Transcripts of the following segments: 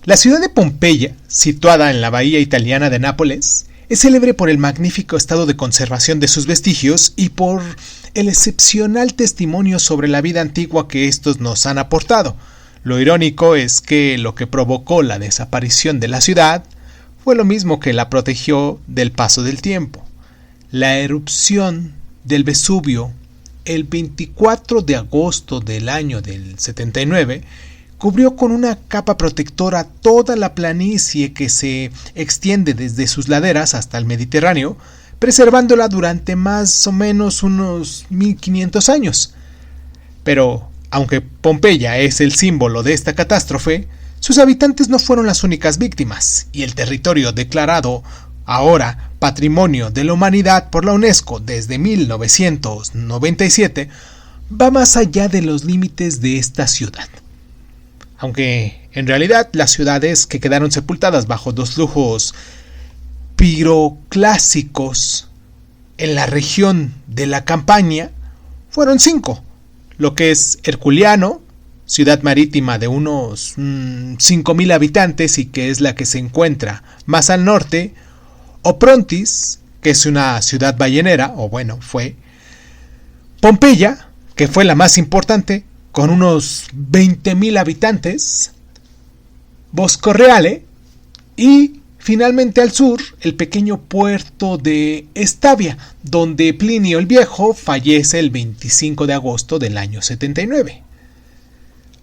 La ciudad de Pompeya, situada en la bahía italiana de Nápoles, es célebre por el magnífico estado de conservación de sus vestigios y por el excepcional testimonio sobre la vida antigua que estos nos han aportado. Lo irónico es que lo que provocó la desaparición de la ciudad fue lo mismo que la protegió del paso del tiempo. La erupción del Vesubio el 24 de agosto del año del 79 cubrió con una capa protectora toda la planicie que se extiende desde sus laderas hasta el Mediterráneo, preservándola durante más o menos unos 1500 años. Pero, aunque Pompeya es el símbolo de esta catástrofe, sus habitantes no fueron las únicas víctimas, y el territorio declarado ahora Patrimonio de la Humanidad por la UNESCO desde 1997 va más allá de los límites de esta ciudad. Aunque en realidad las ciudades que quedaron sepultadas bajo dos flujos piroclásicos en la región de la Campania fueron 5, lo que es Herculiano, ciudad marítima de unos 5.000 habitantes y que es la que se encuentra más al norte, Oprontis, que es una ciudad ballenera, o bueno, fue, Pompeya, que fue la más importante, con unos 20.000 habitantes, Bosco Reale y finalmente al sur el pequeño puerto de Estavia, donde Plinio el Viejo fallece el 25 de agosto del año 79.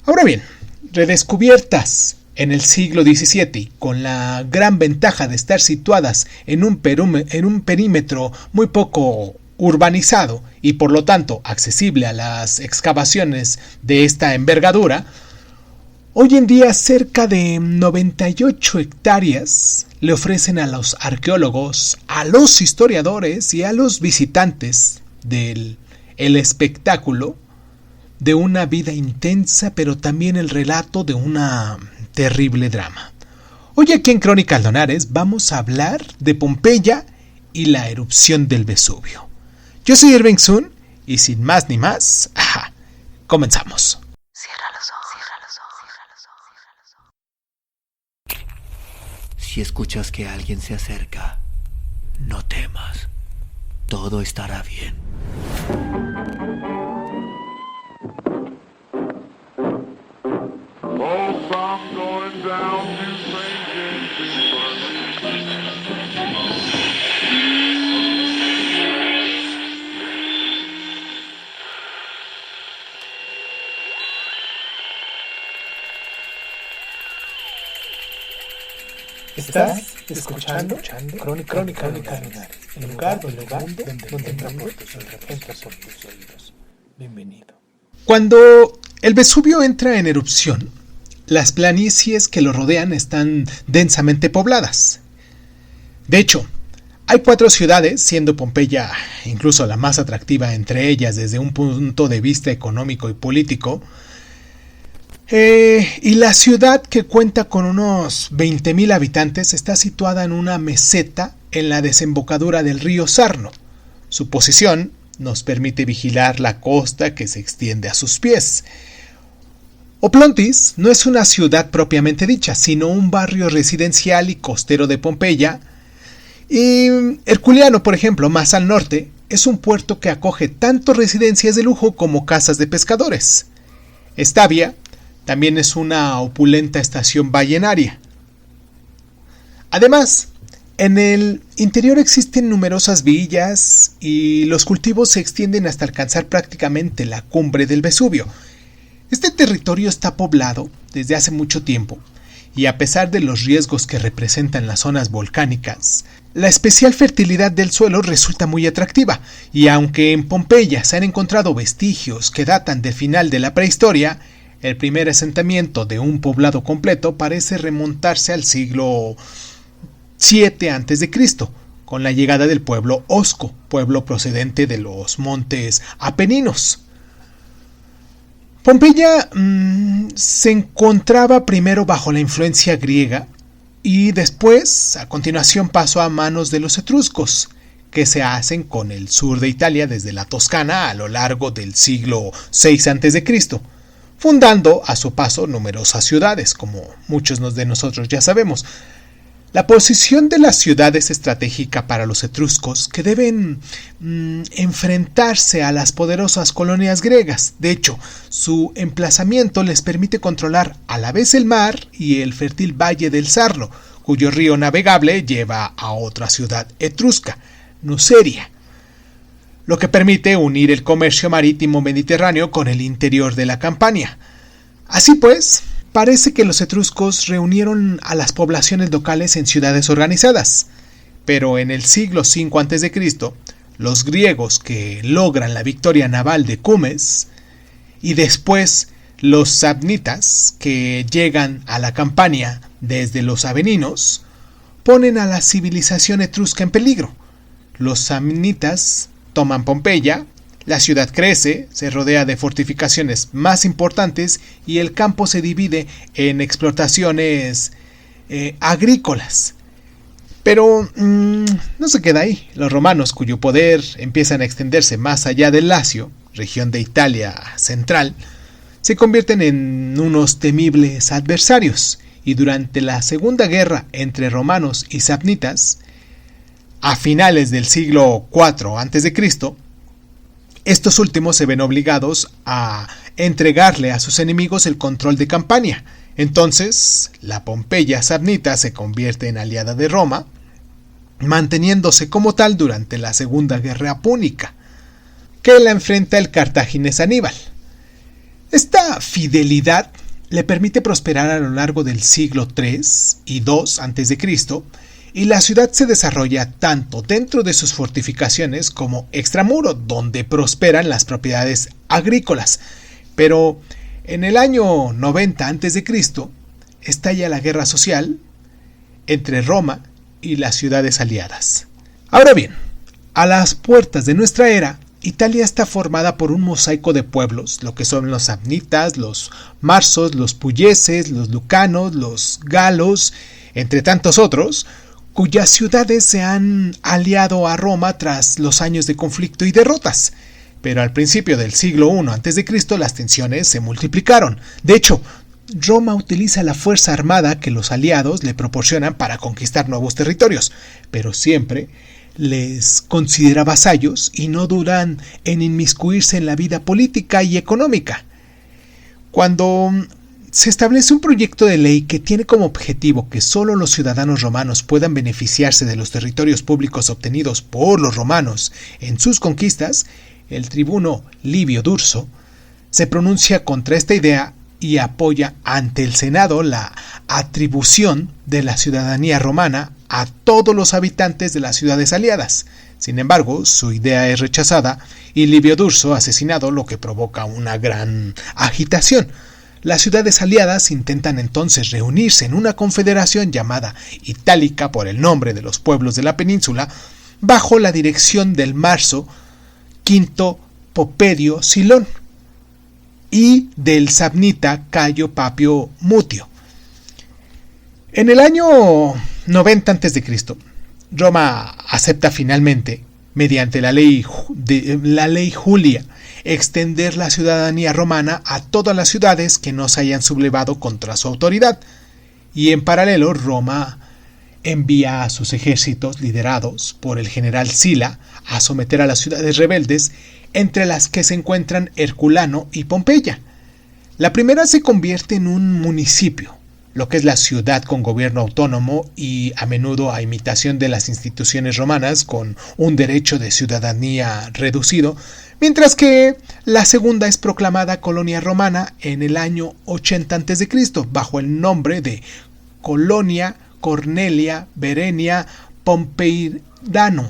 Ahora bien, redescubiertas en el siglo XVII, con la gran ventaja de estar situadas en un perímetro muy poco urbanizado y por lo tanto accesible a las excavaciones de esta envergadura, hoy en día cerca de 98 hectáreas le ofrecen a los arqueólogos, a los historiadores y a los visitantes del espectáculo de una vida intensa, pero también el relato de una terrible drama. Hoy aquí en Crónicas Lunares vamos a hablar de Pompeya y la erupción del Vesubio. Yo soy Irving Sun y sin más ni más, comenzamos. Cierra los ojos. Si escuchas que alguien se acerca, no temas. Todo estará bien. Estás escuchando Crónicas Lunares, el lugar donde entra por tus oídos. Bienvenido. Cuando el Vesubio entra en erupción, las planicies que lo rodean están densamente pobladas. De hecho, hay 4 ciudades, siendo Pompeya incluso la más atractiva entre ellas desde un punto de vista económico y político, y la ciudad, que cuenta con unos 20.000 habitantes, está situada en una meseta en la desembocadura del río Sarno. Su posición nos permite vigilar la costa que se extiende a sus pies. Oplontis no es una ciudad propiamente dicha, sino un barrio residencial y costero de Pompeya. Y Herculiano, por ejemplo, más al norte, es un puerto que acoge tanto residencias de lujo como casas de pescadores. Estavia también es una opulenta estación ballenaria. Además, en el interior existen numerosas villas y los cultivos se extienden hasta alcanzar prácticamente la cumbre del Vesubio. Este territorio está poblado desde hace mucho tiempo y a pesar de los riesgos que representan las zonas volcánicas, la especial fertilidad del suelo resulta muy atractiva, y aunque en Pompeya se han encontrado vestigios que datan del final de la prehistoria, el primer asentamiento de un poblado completo parece remontarse al siglo VII a.C., con la llegada del pueblo osco, pueblo procedente de los montes Apeninos. Pompeya se encontraba primero bajo la influencia griega y después, a continuación, pasó a manos de los etruscos, que se hacen con el sur de Italia desde la Toscana a lo largo del siglo VI a.C., fundando a su paso numerosas ciudades, como muchos de nosotros ya sabemos. La posición de las ciudades es estratégica para los etruscos, que deben enfrentarse a las poderosas colonias griegas. De hecho, su emplazamiento les permite controlar a la vez el mar y el fértil valle del Sarno, cuyo río navegable lleva a otra ciudad etrusca, Nuceria, lo que permite unir el comercio marítimo mediterráneo con el interior de la Campania. Así pues, parece que los etruscos reunieron a las poblaciones locales en ciudades organizadas, pero en el siglo V a.C., los griegos que logran la victoria naval de Cumes y después los samnitas que llegan a la Campania desde los Apeninos ponen a la civilización etrusca en peligro. Los samnitas toman Pompeya. La ciudad crece, se rodea de fortificaciones más importantes y el campo se divide en explotaciones agrícolas. Pero no se queda ahí. Los romanos, cuyo poder empiezan a extenderse más allá del Lacio, región de Italia central, se convierten en unos temibles adversarios. Y durante la Segunda Guerra entre romanos y samnitas, a finales del siglo IV a.C., estos últimos se ven obligados a entregarle a sus enemigos el control de Campania. Entonces, la Pompeya samnita se convierte en aliada de Roma, manteniéndose como tal durante la Segunda Guerra Púnica, que la enfrenta el cartaginés Aníbal. Esta fidelidad le permite prosperar a lo largo del siglo III y II a.C., y la ciudad se desarrolla tanto dentro de sus fortificaciones como extramuro, donde prosperan las propiedades agrícolas. Pero en el año 90 a.C. estalla la guerra social entre Roma y las ciudades aliadas. Ahora bien, a las puertas de nuestra era, Italia está formada por un mosaico de pueblos, lo que son los samnitas, los marsos, los puyeses, los lucanos, los galos, entre tantos otros, cuyas ciudades se han aliado a Roma tras los años de conflicto y derrotas. Pero al principio del siglo I a.C. las tensiones se multiplicaron. De hecho, Roma utiliza la fuerza armada que los aliados le proporcionan para conquistar nuevos territorios, pero siempre les considera vasallos y no dudan en inmiscuirse en la vida política y económica. Cuando se establece un proyecto de ley que tiene como objetivo que solo los ciudadanos romanos puedan beneficiarse de los territorios públicos obtenidos por los romanos en sus conquistas, el tribuno Livio Durso se pronuncia contra esta idea y apoya ante el Senado la atribución de la ciudadanía romana a todos los habitantes de las ciudades aliadas. Sin embargo, su idea es rechazada y Livio Durso asesinado, lo que provoca una gran agitación. Las ciudades aliadas intentan entonces reunirse en una confederación llamada Itálica por el nombre de los pueblos de la península, bajo la dirección del marso Quinto Popedio Silón y del samnita Cayo Papio Mutio. En el año 90 a.C., Roma acepta finalmente, mediante la ley Julia, extender la ciudadanía romana a todas las ciudades que no se hayan sublevado contra su autoridad, y en paralelo Roma envía a sus ejércitos liderados por el general Sila a someter a las ciudades rebeldes, entre las que se encuentran Herculano y Pompeya. La primera se convierte en un municipio, lo que es la ciudad con gobierno autónomo y a menudo a imitación de las instituciones romanas con un derecho de ciudadanía reducido, mientras que la segunda es proclamada colonia romana en el año 80 a.C. bajo el nombre de Colonia Cornelia Verenia Pompeidanum,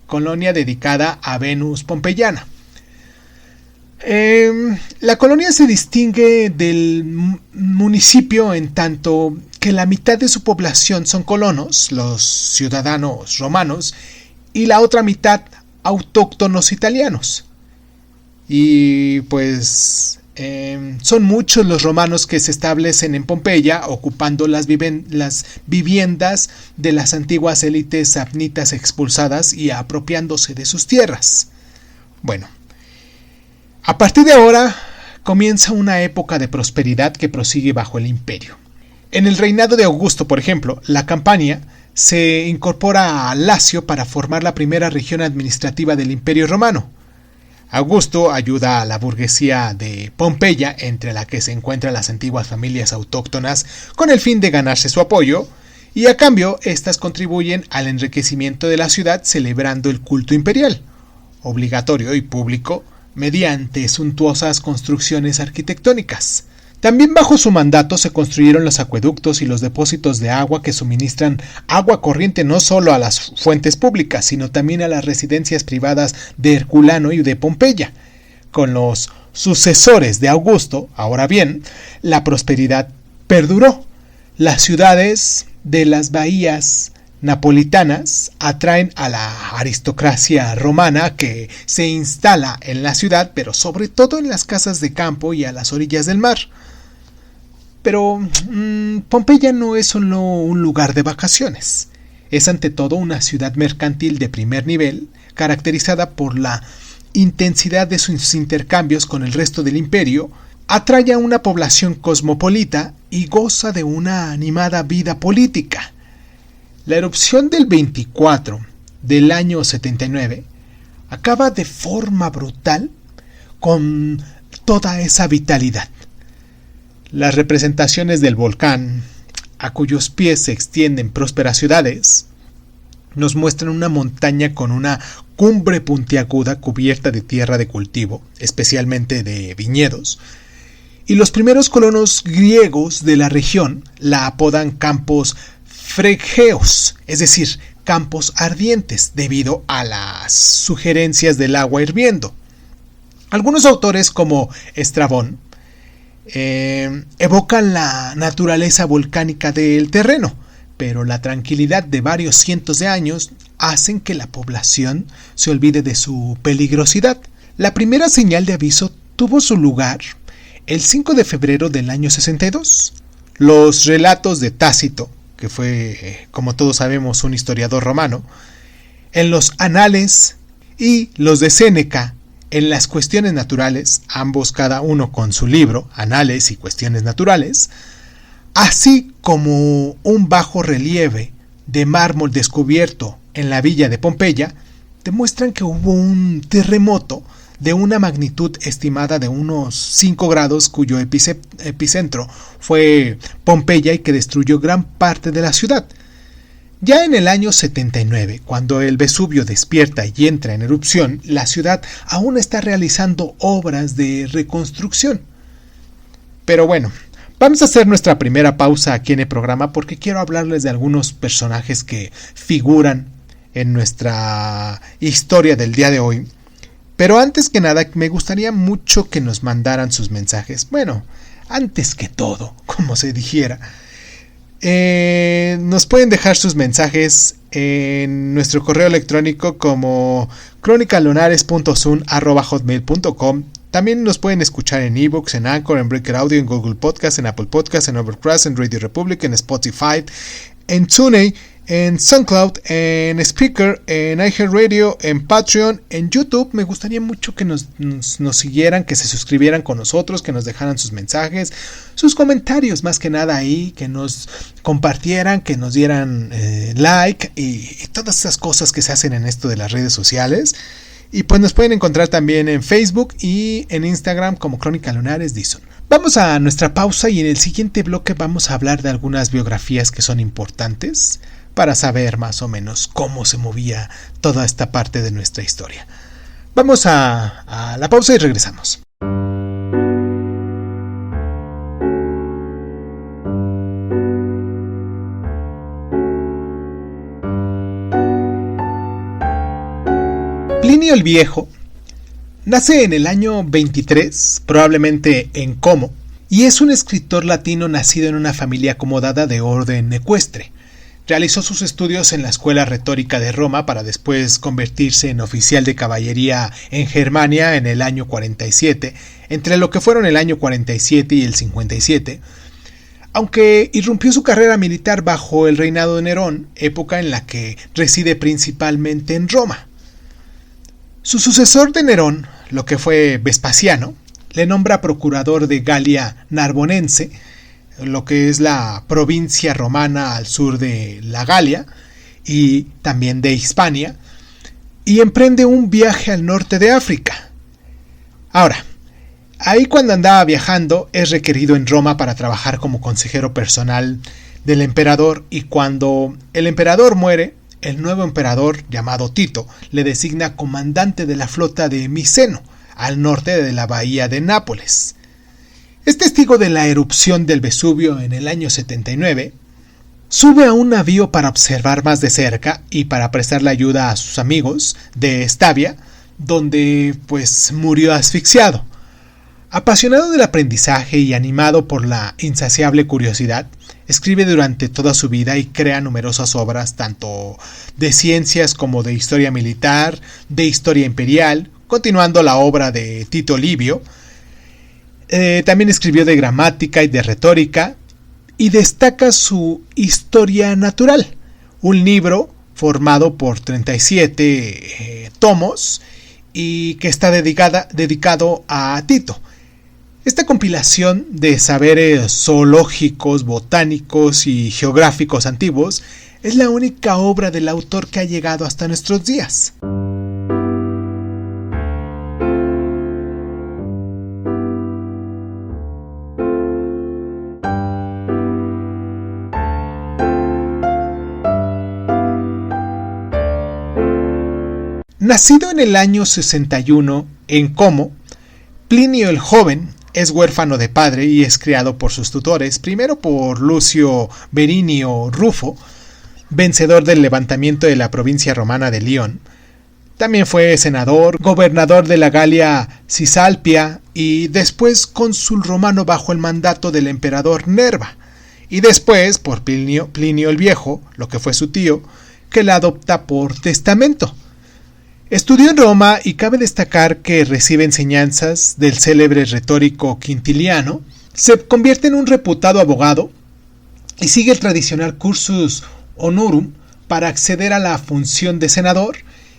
colonia dedicada a Venus Pompeyana. La colonia se distingue del municipio en tanto que la mitad de su población son colonos, los ciudadanos romanos, y la otra mitad autóctonos italianos. Y pues son muchos los romanos que se establecen en Pompeya, ocupando las viviendas de las antiguas élites samnitas expulsadas y apropiándose de sus tierras. Bueno, a partir de ahora comienza una época de prosperidad que prosigue bajo el imperio. En el reinado de Augusto, por ejemplo, la Campania se incorpora a Lacio para formar la primera región administrativa del Imperio Romano. Augusto ayuda a la burguesía de Pompeya, entre la que se encuentran las antiguas familias autóctonas, con el fin de ganarse su apoyo, y a cambio estas contribuyen al enriquecimiento de la ciudad celebrando el culto imperial, obligatorio y público, mediante suntuosas construcciones arquitectónicas. También bajo su mandato se construyeron los acueductos y los depósitos de agua que suministran agua corriente no solo a las fuentes públicas, sino también a las residencias privadas de Herculano y de Pompeya. Con los sucesores de Augusto, ahora bien, la prosperidad perduró. Las ciudades de las bahías napolitanas atraen a la aristocracia romana que se instala en la ciudad, pero sobre todo en las casas de campo y a las orillas del mar. Pero Pompeya no es solo un lugar de vacaciones, es ante todo una ciudad mercantil de primer nivel, caracterizada por la intensidad de sus intercambios con el resto del imperio, atrae a una población cosmopolita y goza de una animada vida política. La erupción del 24 del año 79 acaba de forma brutal con toda esa vitalidad. Las representaciones del volcán, a cuyos pies se extienden prósperas ciudades, nos muestran una montaña con una cumbre puntiaguda cubierta de tierra de cultivo, especialmente de viñedos, y los primeros colonos griegos de la región la apodan campos fregeos, es decir, campos ardientes, debido a las sugerencias del agua hirviendo. Algunos autores, como Estrabón, evocan la naturaleza volcánica del terreno, pero la tranquilidad de varios cientos de años hacen que la población se olvide de su peligrosidad. La primera señal de aviso tuvo su lugar el 5 de febrero del año 62. Los relatos de Tácito, que fue, como todos sabemos, un historiador romano, en los Anales, y los de Séneca en las Cuestiones Naturales, ambos cada uno con su libro, Anales y Cuestiones Naturales, así como un bajo relieve de mármol descubierto en la villa de Pompeya, demuestran que hubo un terremoto de una magnitud estimada de unos 5 grados, cuyo epicentro fue Pompeya y que destruyó gran parte de la ciudad. Ya en el año 79, cuando el Vesubio despierta y entra en erupción, la ciudad aún está realizando obras de reconstrucción. Pero bueno, vamos a hacer nuestra primera pausa aquí en el programa porque quiero hablarles de algunos personajes que figuran en nuestra historia del día de hoy. Pero antes que nada, me gustaría mucho que nos mandaran sus mensajes. Bueno, antes que todo, como se dijera. Nos pueden dejar sus mensajes en nuestro correo electrónico como cronicalonares.sun@hotmail.com. También nos pueden escuchar en eBooks, en Anchor, en Breaker Audio, en Google Podcast, en Apple Podcast, en Overcast, en Radio Republic, en Spotify, en TuneIn, en SoundCloud, en Spreaker, en iHeartRadio, en Patreon, en YouTube. Me gustaría mucho que nos siguieran, que se suscribieran con nosotros, que nos dejaran sus mensajes, sus comentarios, más que nada ahí, que nos compartieran, que nos dieran like y todas esas cosas que se hacen en esto de las redes sociales. Y pues nos pueden encontrar también en Facebook y en Instagram como Crónica Lunares Dixon. Vamos a nuestra pausa y en el siguiente bloque vamos a hablar de algunas biografías que son importantes para saber más o menos cómo se movía toda esta parte de nuestra historia. Vamos a la pausa y regresamos. Plinio el Viejo nace en el año 23, probablemente en Como, y es un escritor latino nacido en una familia acomodada de orden ecuestre. Realizó sus estudios en la Escuela Retórica de Roma para después convertirse en oficial de caballería en Germania en el año 47, entre lo que fueron el año 47 y el 57, aunque irrumpió su carrera militar bajo el reinado de Nerón, época en la que reside principalmente en Roma. Su sucesor de Nerón, lo que fue Vespasiano, le nombra procurador de Galia Narbonense, lo que es la provincia romana al sur de la Galia y también de Hispania, y emprende un viaje al norte de África. Ahora, ahí cuando andaba viajando es requerido en Roma para trabajar como consejero personal del emperador, y cuando el emperador muere, el nuevo emperador, llamado Tito, le designa comandante de la flota de Miceno, al norte de la bahía de Nápoles. Es testigo de la erupción del Vesubio en el año 79, sube a un navío para observar más de cerca y para prestarle ayuda a sus amigos de Estavia, donde pues murió asfixiado. Apasionado del aprendizaje y animado por la insaciable curiosidad, escribe durante toda su vida y crea numerosas obras tanto de ciencias como de historia militar, de historia imperial, continuando la obra de Tito Livio. También escribió de gramática y de retórica, y destaca su Historia Natural, un libro formado por 37 tomos y que está dedicado a Tito. Esta compilación de saberes zoológicos, botánicos y geográficos antiguos es la única obra del autor que ha llegado hasta nuestros días. Nacido en el año 61 en Como, Plinio el Joven es huérfano de padre y es criado por sus tutores, primero por Lucio Verinio Rufo, vencedor del levantamiento de la provincia romana de Lión. También fue senador, gobernador de la Galia Cisalpia y después cónsul romano bajo el mandato del emperador Nerva, y después por Plinio el Viejo, lo que fue su tío, que la adopta por testamento. Estudió en Roma y cabe destacar que recibe enseñanzas del célebre retórico Quintiliano, se convierte en un reputado abogado y sigue el tradicional cursus honorum para acceder a la función de senador,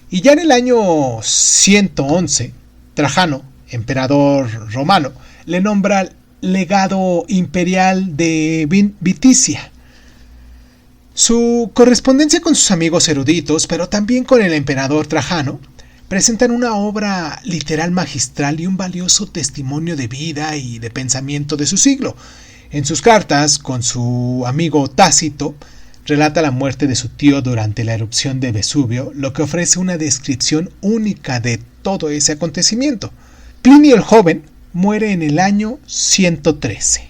y ya en el año 111, Trajano, emperador romano, le nombra legado imperial de Viticia. Su correspondencia con sus amigos eruditos, pero también con el emperador Trajano, presentan una obra literal magistral y un valioso testimonio de vida y de pensamiento de su siglo. En sus cartas con su amigo Tácito, relata la muerte de su tío durante la erupción de Vesubio, lo que ofrece una descripción única de todo ese acontecimiento. Plinio el Joven muere en el año 113.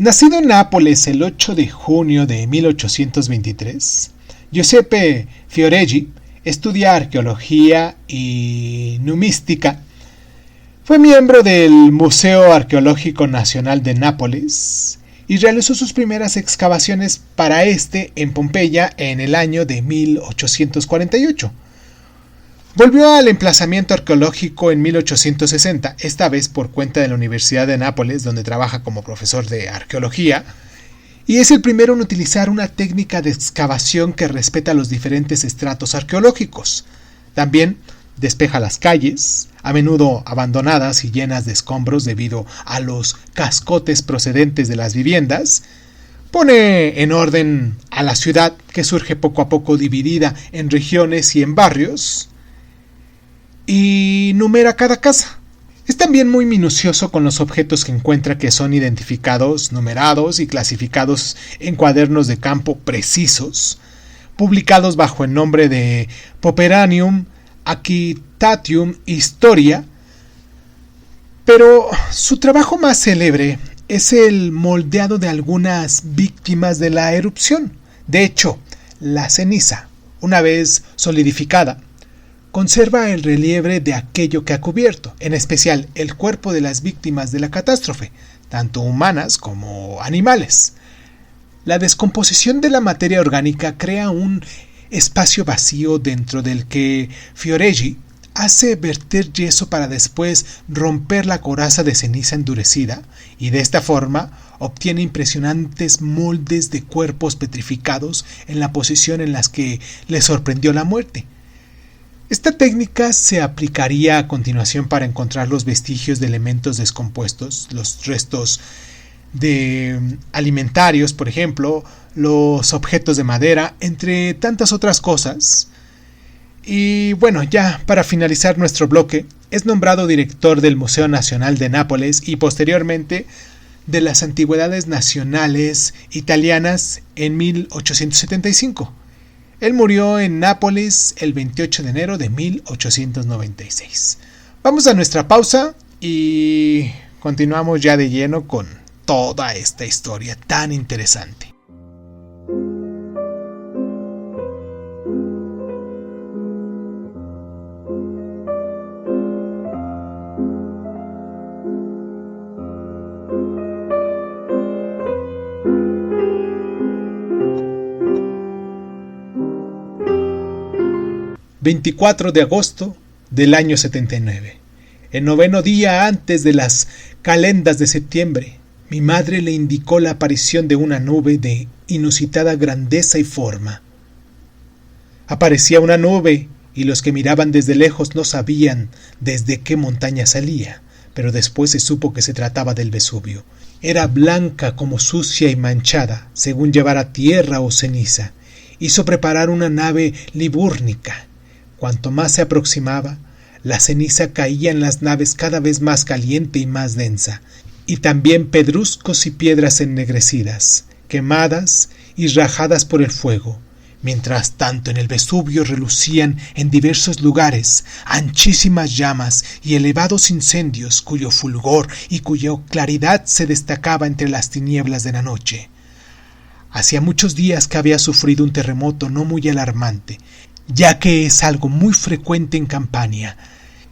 Nacido en Nápoles el 8 de junio de 1823, Giuseppe Fioreggi estudia arqueología y numística. Fue miembro del Museo Arqueológico Nacional de Nápoles y realizó sus primeras excavaciones para este en Pompeya en el año de 1848. Volvió al emplazamiento arqueológico en 1860, esta vez por cuenta de la Universidad de Nápoles, donde trabaja como profesor de arqueología, y es el primero en utilizar una técnica de excavación que respeta los diferentes estratos arqueológicos. También despeja las calles, a menudo abandonadas y llenas de escombros debido a los cascotes procedentes de las viviendas. Pone en orden a la ciudad, que surge poco a poco dividida en regiones y en barrios, y numera cada casa. Es también muy minucioso con los objetos que encuentra, que son identificados, numerados y clasificados en cuadernos de campo precisos, publicados bajo el nombre de Pauperanium Aquitatium Historia. Pero su trabajo más célebre es el moldeado de algunas víctimas de la erupción. De hecho, la ceniza, una vez solidificada, conserva el relieve de aquello que ha cubierto, en especial el cuerpo de las víctimas de la catástrofe, tanto humanas como animales. La descomposición de la materia orgánica crea un espacio vacío dentro del que Fioreggi hace verter yeso para después romper la coraza de ceniza endurecida y de esta forma obtiene impresionantes moldes de cuerpos petrificados en la posición en las que le sorprendió la muerte. Esta técnica se aplicaría a continuación para encontrar los vestigios de elementos descompuestos, los restos de alimentarios, por ejemplo, los objetos de madera, entre tantas otras cosas. Y bueno, ya para finalizar nuestro bloque, es nombrado director del Museo Nacional de Nápoles y posteriormente de las Antigüedades Nacionales Italianas en 1875. Él murió en Nápoles el 28 de enero de 1896. Vamos a nuestra pausa y continuamos ya de lleno con toda esta historia tan interesante. ...24 de agosto del año 79... el 9º día antes de las calendas de septiembre... mi madre le indicó la aparición de una nube de inusitada grandeza y forma. Aparecía una nube y los que miraban desde lejos no sabían desde qué montaña salía, pero después se supo que se trataba del Vesubio. Era blanca como sucia y manchada, según llevara tierra o ceniza. Hizo preparar una nave libúrnica. Cuanto más se aproximaba, la ceniza caía en las naves cada vez más caliente y más densa, y también pedruscos y piedras ennegrecidas, quemadas y rajadas por el fuego. Mientras tanto en el Vesubio relucían en diversos lugares anchísimas llamas y elevados incendios cuyo fulgor y cuya claridad se destacaba entre las tinieblas de la noche. Hacía muchos días que había sufrido un terremoto no muy alarmante, ya que es algo muy frecuente en Campania,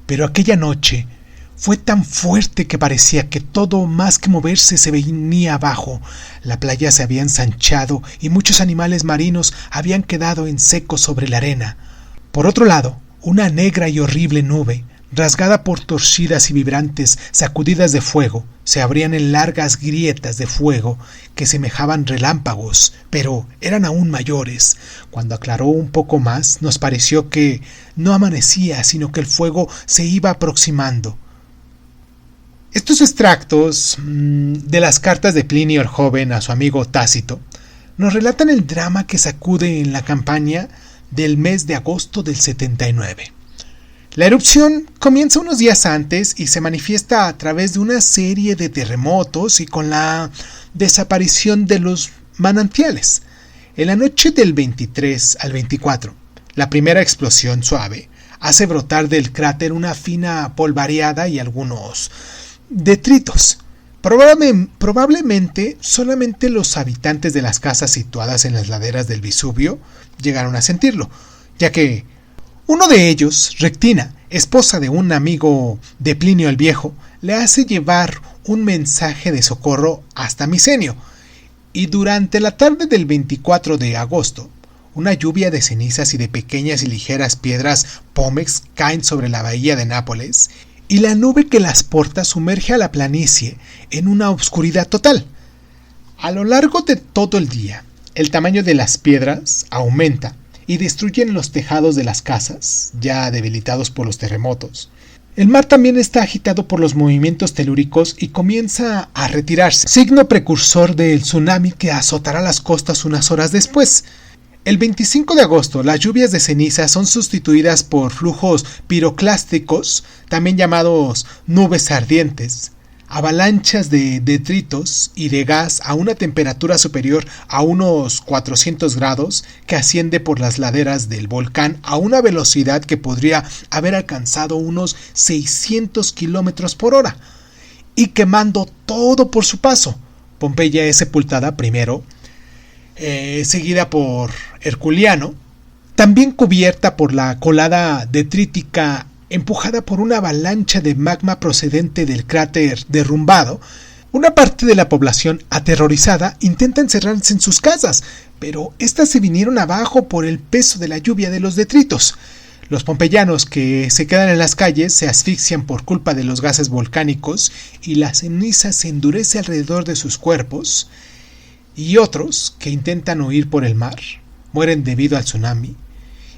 pero aquella noche fue tan fuerte que parecía que todo más que moverse se venía abajo. La playa se había ensanchado y muchos animales marinos habían quedado en seco sobre la arena. Por otro lado, una negra y horrible nube, rasgada por torcidas y vibrantes sacudidas de fuego, se abrían en largas grietas de fuego que semejaban relámpagos, pero eran aún mayores. Cuando aclaró un poco más, nos pareció que no amanecía, sino que el fuego se iba aproximando. Estos extractos de las cartas de Plinio el Joven a su amigo Tácito nos relatan el drama que sacude en la campaña del mes de agosto del 79. La erupción comienza unos días antes y se manifiesta a través de una serie de terremotos y con la desaparición de los manantiales. En la noche del 23 al 24, la primera explosión suave hace brotar del cráter una fina polvareada y algunos detritos. Probablemente solamente los habitantes de las casas situadas en las laderas del Vesubio llegaron a sentirlo, ya que uno de ellos, Rectina, esposa de un amigo de Plinio el Viejo, le hace llevar un mensaje de socorro hasta Micenio, y durante la tarde del 24 de agosto, una lluvia de cenizas y de pequeñas y ligeras piedras pómex caen sobre la bahía de Nápoles, y la nube que las porta sumerge a la planicie en una oscuridad total. A lo largo de todo el día, el tamaño de las piedras aumenta y destruyen los tejados de las casas, ya debilitados por los terremotos. El mar también está agitado por los movimientos telúricos y comienza a retirarse, signo precursor del tsunami que azotará las costas unas horas después. El 25 de agosto, las lluvias de ceniza son sustituidas por flujos piroclásticos, también llamados nubes ardientes, avalanchas de detritos y de gas a una temperatura superior a unos 400 grados que asciende por las laderas del volcán a una velocidad que podría haber alcanzado unos 600 kilómetros por hora y quemando todo por su paso. Pompeya es sepultada primero, seguida por Herculiano, también cubierta por la colada detrítica empujada por una avalancha de magma procedente del cráter derrumbado. Una parte de la población aterrorizada intenta encerrarse en sus casas, pero éstas se vinieron abajo por el peso de la lluvia de los detritos. Los pompeyanos que se quedan en las calles se asfixian por culpa de los gases volcánicos y la ceniza se endurece alrededor de sus cuerpos, y otros que intentan huir por el mar mueren debido al tsunami,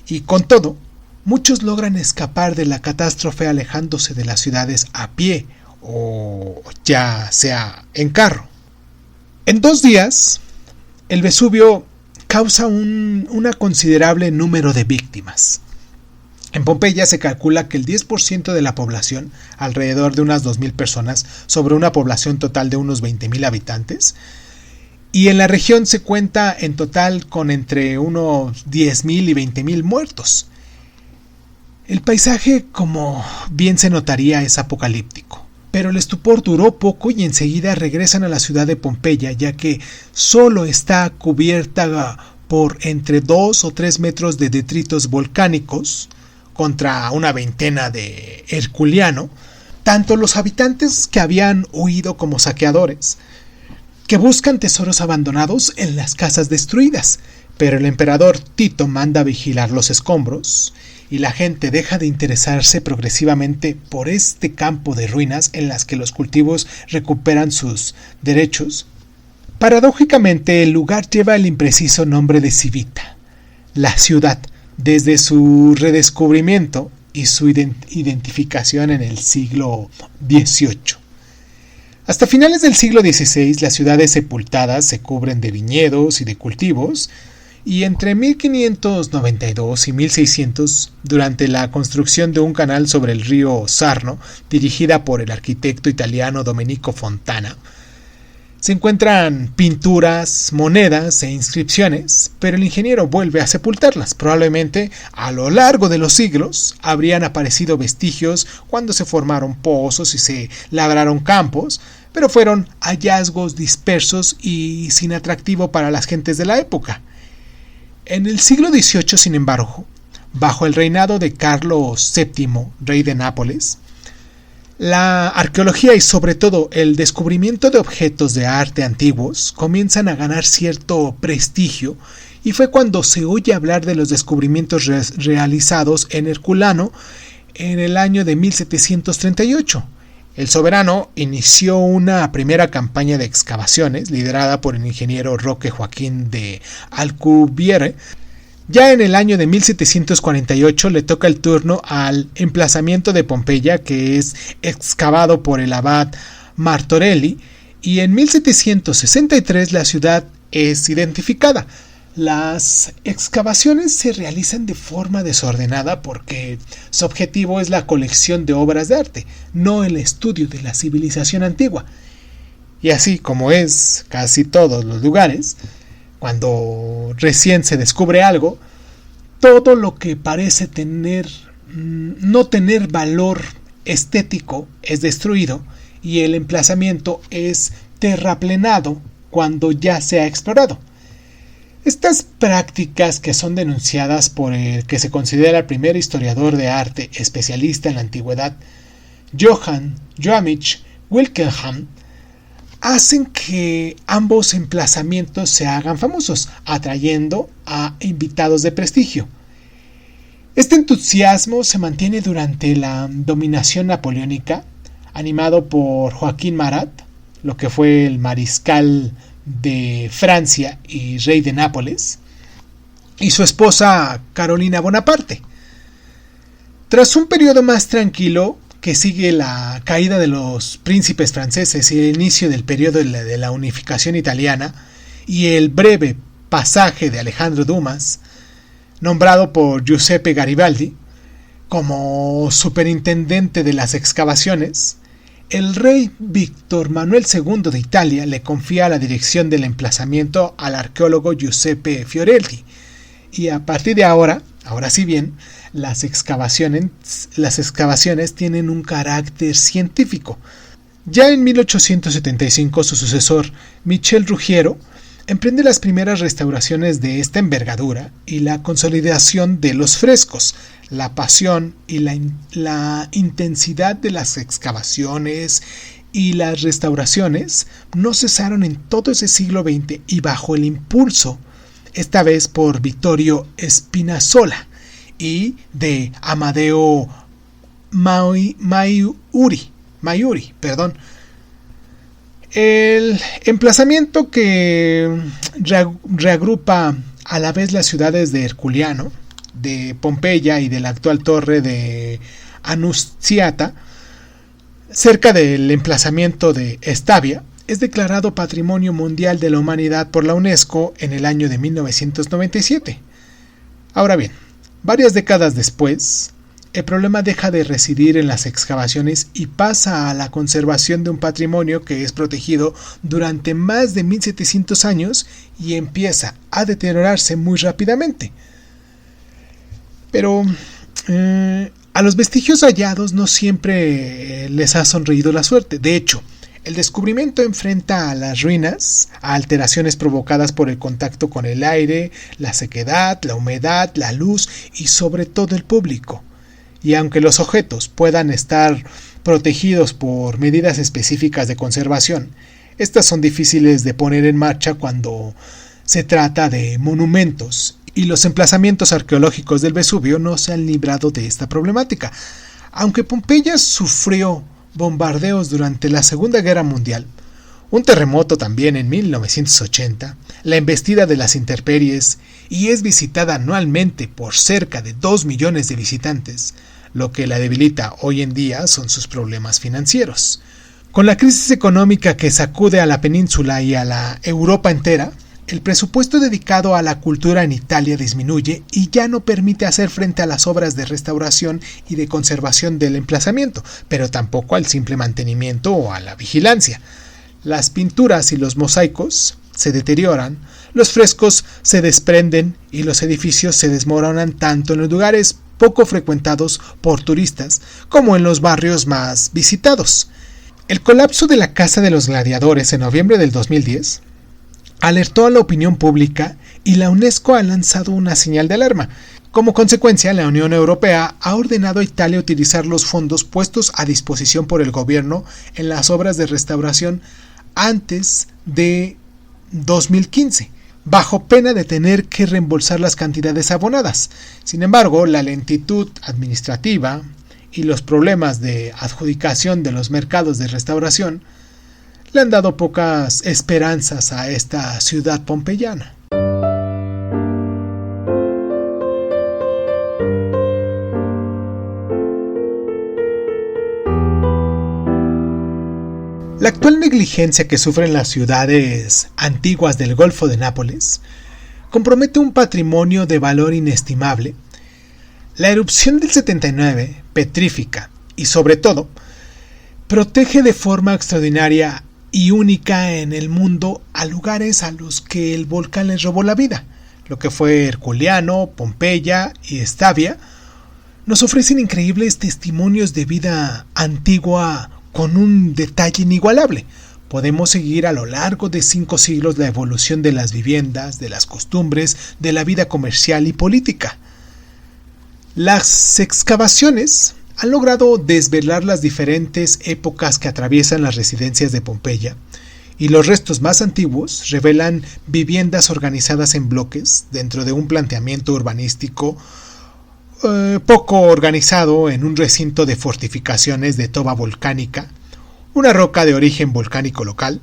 y con todo, muchos logran escapar de la catástrofe alejándose de las ciudades a pie o ya sea en carro. En 2 días, el Vesubio causa una considerable número de víctimas. En Pompeya se calcula que el 10% de la población, alrededor de unas 2.000 personas, sobre una población total de unos 20.000 habitantes, y en la región se cuenta en total con entre unos 10.000 y 20.000 muertos. El paisaje, como bien se notaría, es apocalíptico. Pero el estupor duró poco y enseguida regresan a la ciudad de Pompeya, ya que solo está cubierta por entre 2 o 3 metros de detritos volcánicos contra una veintena de Herculiano, tanto los habitantes que habían huido como saqueadores, que buscan tesoros abandonados en las casas destruidas, pero el emperador Tito manda vigilar los escombros y la gente deja de interesarse progresivamente por este campo de ruinas en las que los cultivos recuperan sus derechos. Paradójicamente, el lugar lleva el impreciso nombre de Civita, la ciudad, desde su redescubrimiento y su identificación en el siglo XVIII. Hasta finales del siglo XVI, las ciudades sepultadas se cubren de viñedos y de cultivos, y entre 1592 y 1600, durante la construcción de un canal sobre el río Sarno, dirigida por el arquitecto italiano Domenico Fontana, se encuentran pinturas, monedas e inscripciones, pero el ingeniero vuelve a sepultarlas. Probablemente a lo largo de los siglos habrían aparecido vestigios cuando se formaron pozos y se labraron campos, pero fueron hallazgos dispersos y sin atractivo para las gentes de la época. En el siglo XVIII, sin embargo, bajo el reinado de Carlos VII, rey de Nápoles, la arqueología y sobre todo el descubrimiento de objetos de arte antiguos comienzan a ganar cierto prestigio, y fue cuando se oye hablar de los descubrimientos realizados en Herculano en el año de 1738. El soberano inició una primera campaña de excavaciones liderada por el ingeniero Roque Joaquín de Alcubierre. Ya en el año de 1748 le toca el turno al emplazamiento de Pompeya, que es excavado por el abad Martorelli, y en 1763 la ciudad es identificada. Las excavaciones se realizan de forma desordenada porque su objetivo es la colección de obras de arte, no el estudio de la civilización antigua. Y así como es casi todos los lugares, cuando recién se descubre algo, todo lo que parece no tener valor estético es destruido y el emplazamiento es terraplenado cuando ya se ha explorado. Estas prácticas, que son denunciadas por el que se considera el primer historiador de arte especialista en la antigüedad, Johann Joachim Wilkenham, hacen que ambos emplazamientos se hagan famosos, atrayendo a invitados de prestigio. Este entusiasmo se mantiene durante la dominación napoleónica, animado por Joaquín Marat, lo que fue el mariscal de Francia y rey de Nápoles, y su esposa Carolina Bonaparte. Tras un periodo más tranquilo, que sigue la caída de los príncipes franceses y el inicio del periodo de la unificación italiana, y el breve pasaje de Alejandro Dumas, nombrado por Giuseppe Garibaldi como superintendente de las excavaciones, el rey Víctor Manuel II de Italia le confía la dirección del emplazamiento al arqueólogo Giuseppe Fiorelli, y a partir de ahora sí bien, las excavaciones tienen un carácter científico. Ya en 1875 su sucesor, Michel Ruggiero, emprende las primeras restauraciones de esta envergadura y la consolidación de los frescos. La pasión y la intensidad de las excavaciones y las restauraciones no cesaron en todo ese siglo XX, y bajo el impulso, esta vez por Vittorio Spinazzola, y de Amadeo Maiuri. El emplazamiento que reagrupa a la vez las ciudades de Herculiano, de Pompeya y de la actual torre de Annunziata, cerca del emplazamiento de Estavia, es declarado Patrimonio Mundial de la Humanidad por la UNESCO en el año de 1997. Ahora bien, varias décadas después, el problema deja de residir en las excavaciones y pasa a la conservación de un patrimonio que es protegido durante más de 1700 años y empieza a deteriorarse muy rápidamente. Pero a los vestigios hallados no siempre les ha sonreído la suerte. De hecho, el descubrimiento enfrenta a las ruinas a alteraciones provocadas por el contacto con el aire, la sequedad, la humedad, la luz y sobre todo el público. Y aunque los objetos puedan estar protegidos por medidas específicas de conservación, estas son difíciles de poner en marcha cuando se trata de monumentos, y los emplazamientos arqueológicos del Vesubio no se han librado de esta problemática. Aunque Pompeya sufrió bombardeos durante la Segunda Guerra Mundial, un terremoto también en 1980, la embestida de las intemperies, y es visitada anualmente por cerca de 2 millones de visitantes, lo que la debilita hoy en día son sus problemas financieros. Con la crisis económica que sacude a la península y a la Europa entera, el presupuesto dedicado a la cultura en Italia disminuye y ya no permite hacer frente a las obras de restauración y de conservación del emplazamiento, pero tampoco al simple mantenimiento o a la vigilancia. Las pinturas y los mosaicos se deterioran, los frescos se desprenden y los edificios se desmoronan tanto en los lugares poco frecuentados por turistas como en los barrios más visitados. El colapso de la Casa de los Gladiadores en noviembre del 2010 alertó a la opinión pública y la UNESCO ha lanzado una señal de alarma. Como consecuencia, la Unión Europea ha ordenado a Italia utilizar los fondos puestos a disposición por el gobierno en las obras de restauración antes de 2015, bajo pena de tener que reembolsar las cantidades abonadas. Sin embargo, la lentitud administrativa y los problemas de adjudicación de los mercados de restauración le han dado pocas esperanzas a esta ciudad pompeyana. La actual negligencia que sufren las ciudades antiguas del Golfo de Nápoles compromete un patrimonio de valor inestimable. La erupción del 79 petrifica y, sobre todo, protege de forma extraordinaria y única en el mundo a lugares a los que el volcán les robó la vida. Lo que fue Herculiano, Pompeya y Estavia nos ofrecen increíbles testimonios de vida antigua con un detalle inigualable. Podemos seguir a lo largo de 5 siglos la evolución de las viviendas, de las costumbres, de la vida comercial y política. Las excavaciones han logrado desvelar las diferentes épocas que atraviesan las residencias de Pompeya, y los restos más antiguos revelan viviendas organizadas en bloques dentro de un planteamiento urbanístico poco organizado en un recinto de fortificaciones de toba volcánica, una roca de origen volcánico local.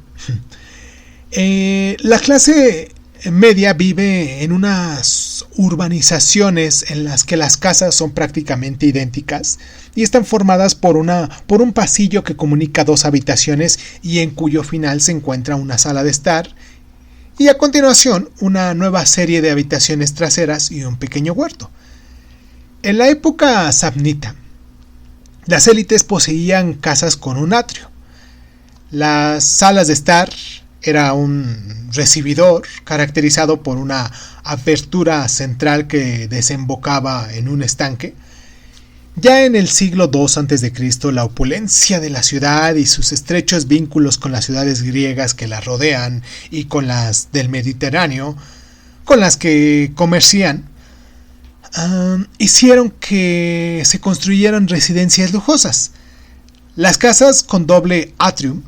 La clase media vive en unas urbanizaciones en las que las casas son prácticamente idénticas y están formadas por un pasillo que comunica 2 habitaciones y en cuyo final se encuentra una sala de estar, y a continuación una nueva serie de habitaciones traseras y un pequeño huerto. En la época samnita, las élites poseían casas con un atrio. Las salas de estar era un recibidor caracterizado por una apertura central que desembocaba en un estanque. Ya en el siglo II a.C., la opulencia de la ciudad y sus estrechos vínculos con las ciudades griegas que la rodean y con las del Mediterráneo, con las que comercian, hicieron que se construyeran residencias lujosas. Las casas con doble atrium,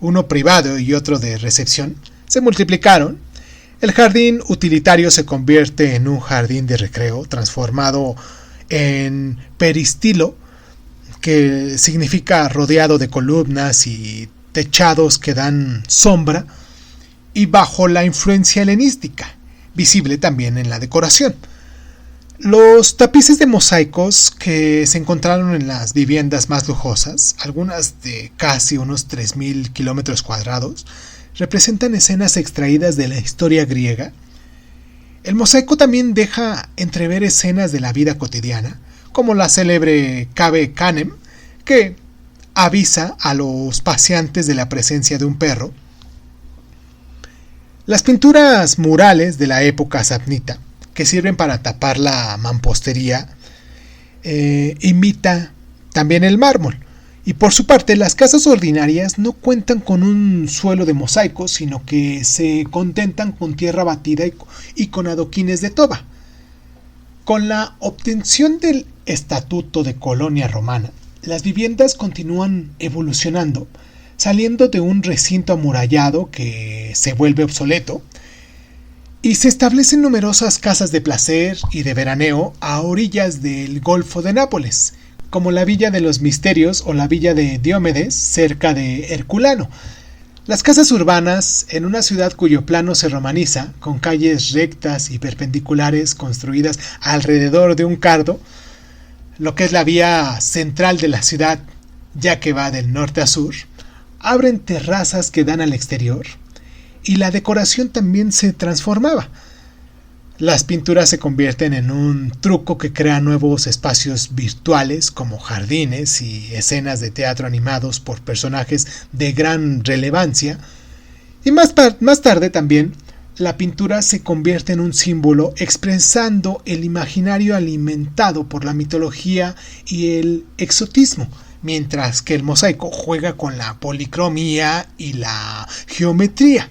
uno privado y otro de recepción, se multiplicaron, El jardín utilitario se convierte en un jardín de recreo transformado en peristilo, que significa rodeado de columnas y techados que dan sombra, y bajo la influencia helenística, visible también en la decoración. Los tapices de mosaicos que se encontraron en las viviendas más lujosas, algunas de casi unos 3.000 kilómetros cuadrados, representan escenas extraídas de la historia griega. El mosaico también deja entrever escenas de la vida cotidiana, como la célebre Cave Canem, que avisa a los paseantes de la presencia de un perro. Las pinturas murales de la época samnita, que sirven para tapar la mampostería, imita también el mármol. Y por su parte, las casas ordinarias no cuentan con un suelo de mosaico, sino que se contentan con tierra batida y con adoquines de toba. Con la obtención del Estatuto de Colonia Romana, las viviendas continúan evolucionando, saliendo de un recinto amurallado que se vuelve obsoleto, y se establecen numerosas casas de placer y de veraneo a orillas del Golfo de Nápoles, como la Villa de los Misterios o la Villa de Diomedes, cerca de Herculano. Las casas urbanas, en una ciudad cuyo plano se romaniza, con calles rectas y perpendiculares construidas alrededor de un cardo, lo que es la vía central de la ciudad, ya que va del norte a sur, abren terrazas que dan al exterior, y la decoración también se transformaba. Las pinturas se convierten en un truco que crea nuevos espacios virtuales como jardines y escenas de teatro animados por personajes de gran relevancia. Y más tarde también la pintura se convierte en un símbolo expresando el imaginario alimentado por la mitología y el exotismo, mientras que el mosaico juega con la policromía y la geometría.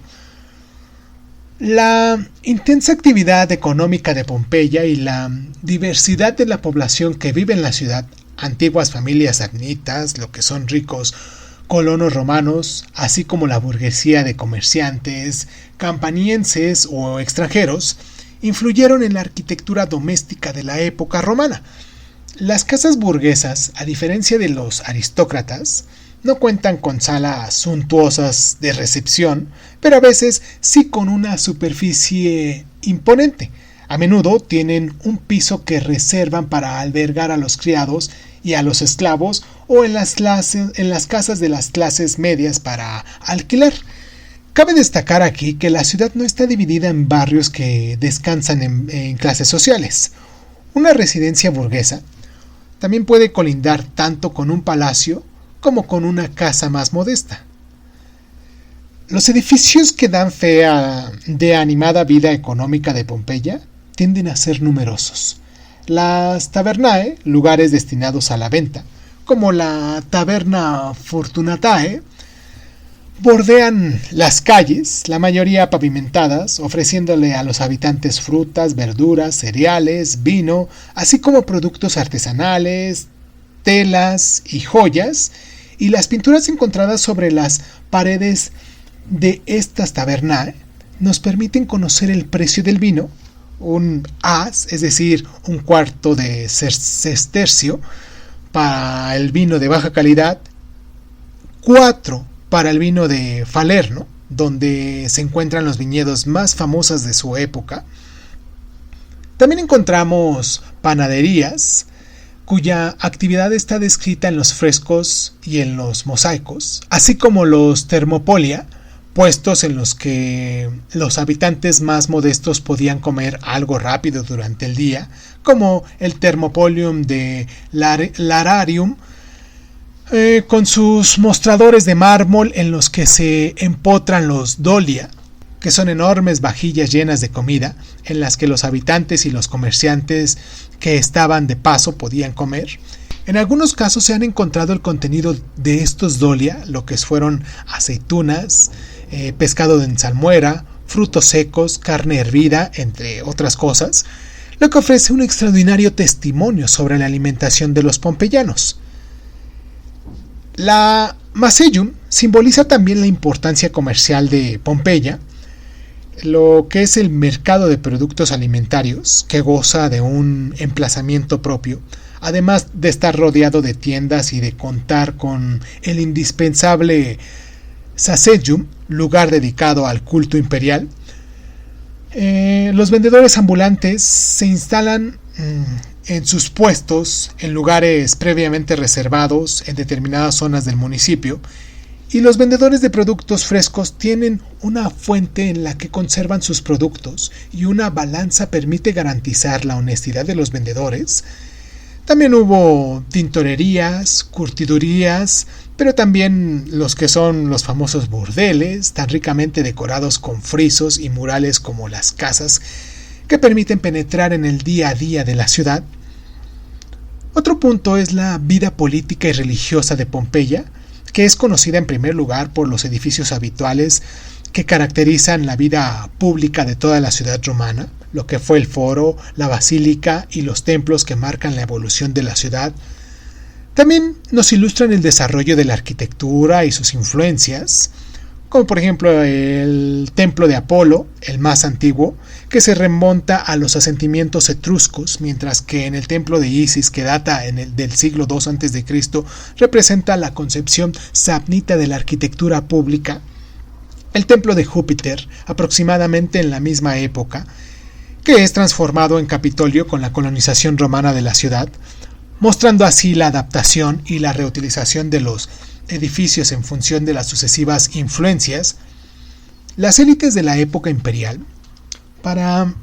La intensa actividad económica de Pompeya y la diversidad de la población que vive en la ciudad, antiguas familias samnitas, lo que son ricos colonos romanos, así como la burguesía de comerciantes, campanienses o extranjeros, influyeron en la arquitectura doméstica de la época romana. Las casas burguesas, a diferencia de los aristócratas, no cuentan con salas suntuosas de recepción, pero a veces sí con una superficie imponente. A menudo tienen un piso que reservan para albergar a los criados y a los esclavos, o en las casas de las clases medias para alquilar. Cabe destacar aquí que la ciudad no está dividida en barrios que descansan en clases sociales. Una residencia burguesa también puede colindar tanto con un palacio como con una casa más modesta. Los edificios que dan fe de animada vida económica de Pompeya tienden a ser numerosos. Las tabernae, lugares destinados a la venta, como la Taberna Fortunatae, bordean las calles, la mayoría pavimentadas, ofreciéndole a los habitantes frutas, verduras, cereales, vino, así como productos artesanales, telas y joyas, y las pinturas encontradas sobre las paredes de estas tabernae nos permiten conocer el precio del vino, un as, es decir, un cuarto de sestercio para el vino de baja calidad, 4 para el vino de Falerno, donde se encuentran los viñedos más famosos de su época. También encontramos panaderías, cuya actividad está descrita en los frescos y en los mosaicos, así como los thermopolia, puestos en los que los habitantes más modestos podían comer algo rápido durante el día, como el thermopolium de Lararium, con sus mostradores de mármol en los que se empotran los dolia, que son enormes vajillas llenas de comida, en las que los habitantes y los comerciantes que estaban de paso podían comer. En algunos casos se han encontrado el contenido de estos dolia, lo que fueron aceitunas, pescado en salmuera, frutos secos, carne hervida, entre otras cosas, lo que ofrece un extraordinario testimonio sobre la alimentación de los pompeyanos. La Macellum simboliza también la importancia comercial de Pompeya. lo que es el mercado de productos alimentarios, que goza de un emplazamiento propio, además de estar rodeado de tiendas y de contar con el indispensable Saseyum, lugar dedicado al culto imperial. Los vendedores ambulantes se instalan en sus puestos en lugares previamente reservados en determinadas zonas del municipio, y los vendedores de productos frescos tienen una fuente en la que conservan sus productos, y una balanza permite garantizar la honestidad de los vendedores. También hubo tintorerías, curtidurías, pero también los que son los famosos burdeles, tan ricamente decorados con frisos y murales como las casas, que permiten penetrar en el día a día de la ciudad. Otro punto es la vida política y religiosa de Pompeya, que es conocida en primer lugar por los edificios habituales que caracterizan la vida pública de toda la ciudad romana, lo que fue el foro, la basílica y los templos que marcan la evolución de la ciudad. También nos ilustran el desarrollo de la arquitectura y sus influencias, como por ejemplo el templo de Apolo, el más antiguo, que se remonta a los asentamientos etruscos, mientras que en el templo de Isis, que data del siglo II a.C., representa la concepción samnita de la arquitectura pública. El templo de Júpiter, aproximadamente en la misma época, que es transformado en Capitolio con la colonización romana de la ciudad, mostrando así la adaptación y la reutilización de los edificios en función de las sucesivas influencias. Las élites de la época imperial, para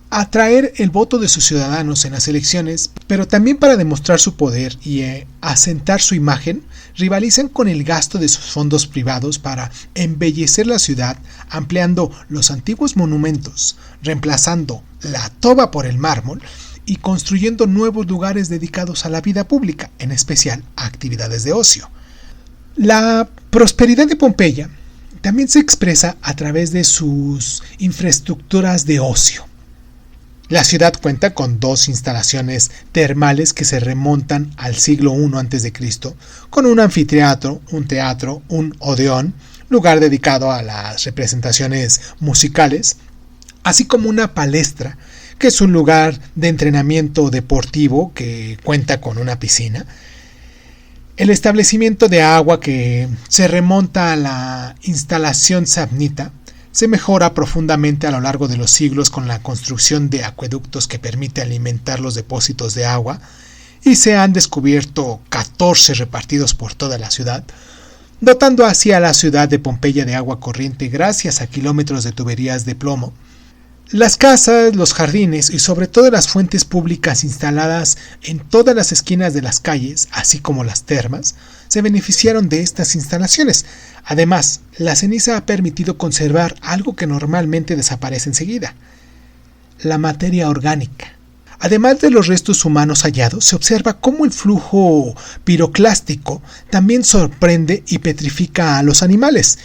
atraer el voto de sus ciudadanos en las elecciones, pero también para demostrar su poder y asentar su imagen, rivalizan con el gasto de sus fondos privados para embellecer la ciudad, ampliando los antiguos monumentos, reemplazando la toba por el mármol y construyendo nuevos lugares dedicados a la vida pública, en especial a actividades de ocio. La prosperidad de Pompeya también se expresa a través de sus infraestructuras de ocio. La ciudad cuenta con 2 instalaciones termales que se remontan al siglo I a.C., con un anfiteatro, un teatro, un odeón, lugar dedicado a las representaciones musicales, así como una palestra, que es un lugar de entrenamiento deportivo que cuenta con una piscina. El establecimiento de agua, que se remonta a la instalación samnita, se mejora profundamente a lo largo de los siglos con la construcción de acueductos que permite alimentar los depósitos de agua, y se han descubierto 14 repartidos por toda la ciudad, dotando así a la ciudad de Pompeya de agua corriente gracias a kilómetros de tuberías de plomo. Las casas, los jardines y sobre todo las fuentes públicas instaladas en todas las esquinas de las calles, así como las termas, se beneficiaron de estas instalaciones. Además, la ceniza ha permitido conservar algo que normalmente desaparece enseguida: la materia orgánica. Además de los restos humanos hallados, se observa cómo el flujo piroclástico también sorprende y petrifica a los animales.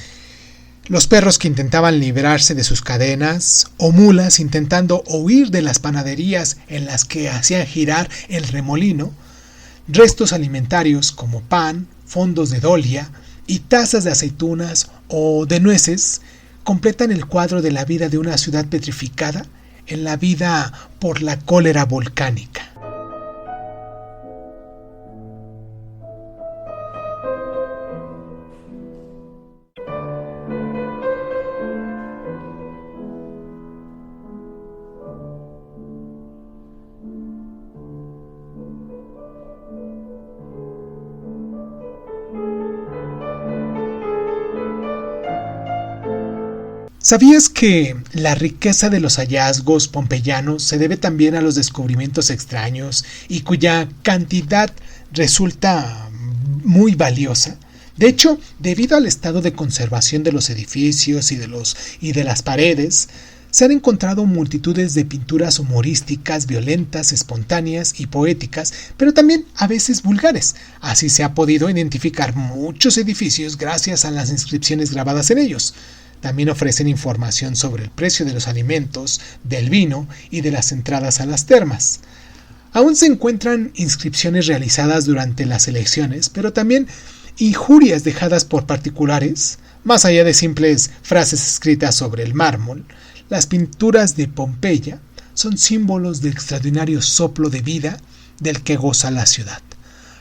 Los perros que intentaban librarse de sus cadenas, o mulas intentando huir de las panaderías en las que hacían girar el remolino, restos alimentarios como pan, fondos de dolia y tazas de aceitunas o de nueces completan el cuadro de la vida de una ciudad petrificada en la vida por la cólera volcánica. ¿Sabías que la riqueza de los hallazgos pompeyanos se debe también a los descubrimientos extraños y cuya cantidad resulta muy valiosa? De hecho, debido al estado de conservación de los edificios y de las paredes, se han encontrado multitudes de pinturas humorísticas, violentas, espontáneas y poéticas, pero también a veces vulgares. Así se ha podido identificar muchos edificios gracias a las inscripciones grabadas en ellos. También ofrecen información sobre el precio de los alimentos, del vino y de las entradas a las termas. Aún se encuentran inscripciones realizadas durante las elecciones, pero también injurias dejadas por particulares, más allá de simples frases escritas sobre el mármol. Las pinturas de Pompeya son símbolos del extraordinario soplo de vida del que goza la ciudad.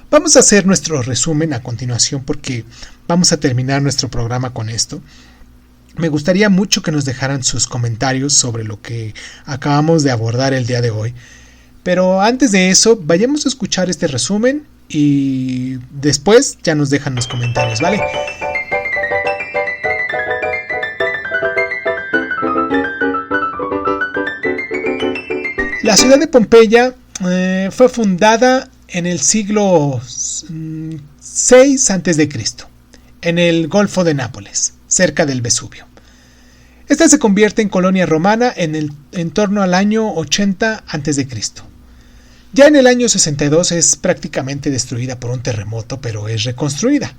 Vamos a hacer nuestro resumen a continuación porque vamos a terminar nuestro programa con esto. Me gustaría mucho que nos dejaran sus comentarios sobre lo que acabamos de abordar el día de hoy. Pero antes de eso, vayamos a escuchar este resumen y después ya nos dejan los comentarios, ¿vale? La ciudad de Pompeya fue fundada en el siglo VI a.C., en el Golfo de Nápoles, cerca del Vesubio. Esta se convierte en colonia romana en torno al año 80 a.C. Ya en el año 62 es prácticamente destruida por un terremoto, pero es reconstruida.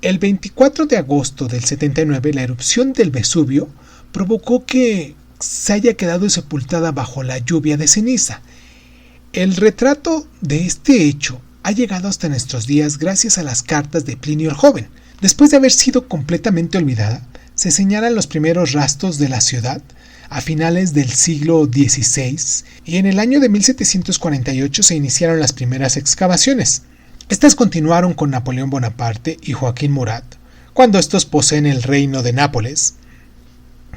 El 24 de agosto del 79, la erupción del Vesubio provocó que se haya quedado sepultada bajo la lluvia de ceniza. El retrato de este hecho ha llegado hasta nuestros días gracias a las cartas de Plinio el Joven. Después de haber sido completamente olvidada, se señalan los primeros rastros de la ciudad a finales del siglo XVI y en el año de 1748 se iniciaron las primeras excavaciones. Estas continuaron con Napoleón Bonaparte y Joaquín Murat, cuando estos poseen el reino de Nápoles,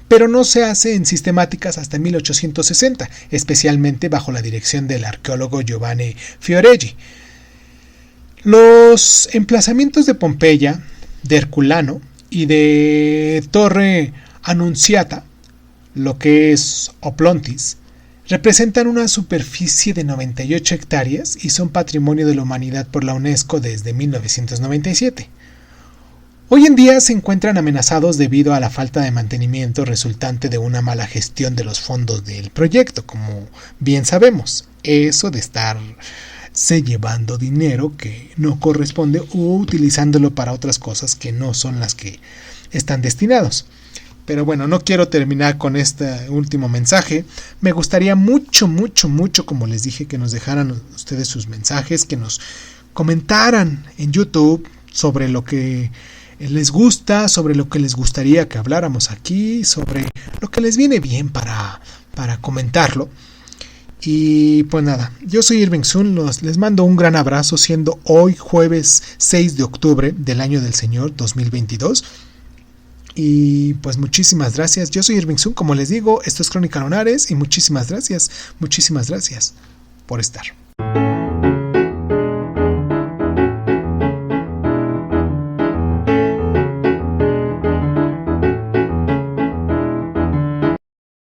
pero no se hacen sistemáticas hasta 1860, especialmente bajo la dirección del arqueólogo Giovanni Fioreggi. Los emplazamientos de Pompeya, de Herculano y de Torre Annunziata, lo que es Oplontis, representan una superficie de 98 hectáreas y son Patrimonio de la Humanidad por la UNESCO desde 1997. Hoy en día se encuentran amenazados debido a la falta de mantenimiento resultante de una mala gestión de los fondos del proyecto, como bien sabemos. Eso de estarse llevando dinero que no corresponde o utilizándolo para otras cosas que no son las que están destinados. Pero bueno, no quiero terminar con este último mensaje. Me gustaría mucho, como les dije, que nos dejaran ustedes sus mensajes, que nos comentaran en YouTube sobre lo que les gusta, sobre lo que les gustaría que habláramos aquí, sobre lo que les viene bien para comentarlo. Y pues nada, yo soy Irving Sun, les mando un gran abrazo siendo hoy jueves 6 de octubre del año del Señor 2022. Y pues muchísimas gracias, yo soy Irving Sun, como les digo, esto es Crónica Lunares y muchísimas gracias por estar.